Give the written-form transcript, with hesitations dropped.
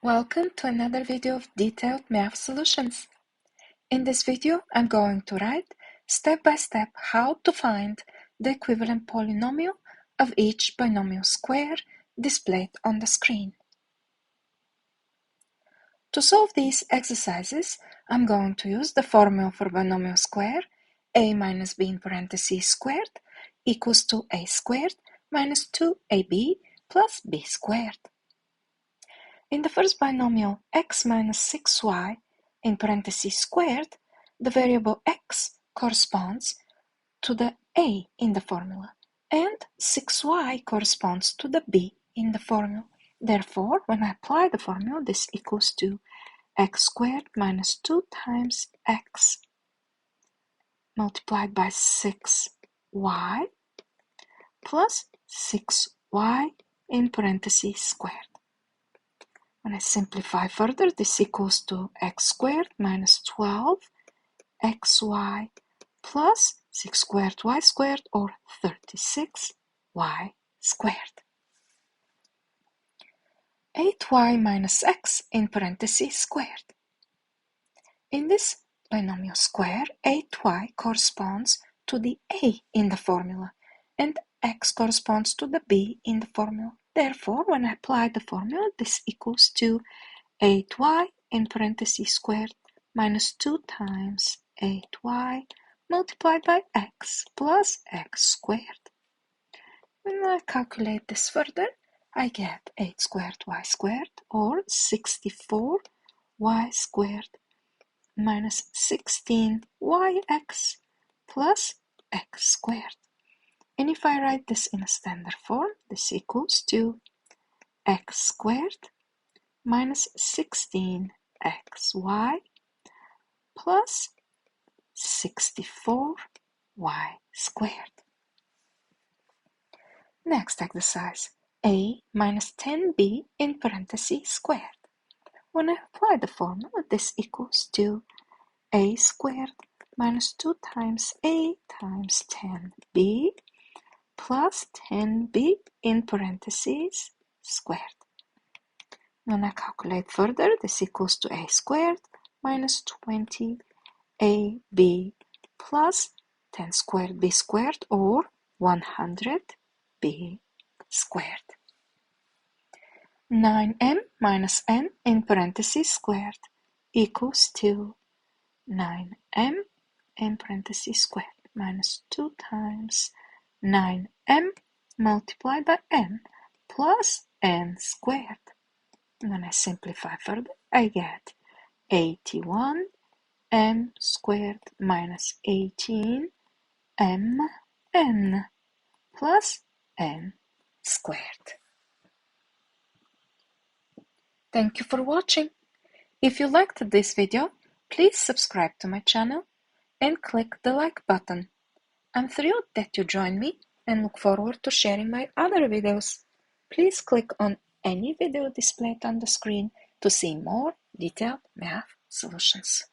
Welcome to another video of detailed math solutions. In this video, I'm going to write step by step how to find the equivalent polynomial of each binomial square displayed on the screen. To solve these exercises, I'm going to use the formula for binomial square, a minus b in parentheses squared equals to a squared minus 2ab plus b squared. In the first binomial x minus 6y in parentheses squared, the variable x corresponds to the a in the formula, and 6y corresponds to the b in the formula. Therefore, when I apply the formula, this equals to x squared minus 2 times x multiplied by 6y plus 6y in parentheses squared. When I simplify further, this equals to x squared minus 12xy plus 6 squared y squared, or 36y squared. 8y minus x in parentheses squared. In this binomial square, 8y corresponds to the a in the formula, and x corresponds to the b in the formula. Therefore, when I apply the formula, this equals to 8y in parentheses squared minus 2 times 8y multiplied by x plus x squared. When I calculate this further, I get 8 squared y squared, or 64y squared minus 16yx plus x squared. And if I write this in a standard form, this equals to x squared minus 16xy plus 64y squared. Next exercise, a minus 10b in parentheses squared. When I apply the formula, this equals to a squared minus 2 times a times 10b plus 10b in parentheses squared. When I calculate further, this equals to a squared minus 20ab plus 10 squared b squared, or 100b squared. 9m minus n in parentheses squared equals to 9m in parentheses squared minus 2 times 9m multiplied by n plus n squared. When I simplify further, I get 81m squared minus 18mn plus n squared. Thank you for watching. If you liked this video, please subscribe to my channel and click the like button. I'm thrilled that you joined me and look forward to sharing my other videos. Please click on any video displayed on the screen to see more detailed math solutions.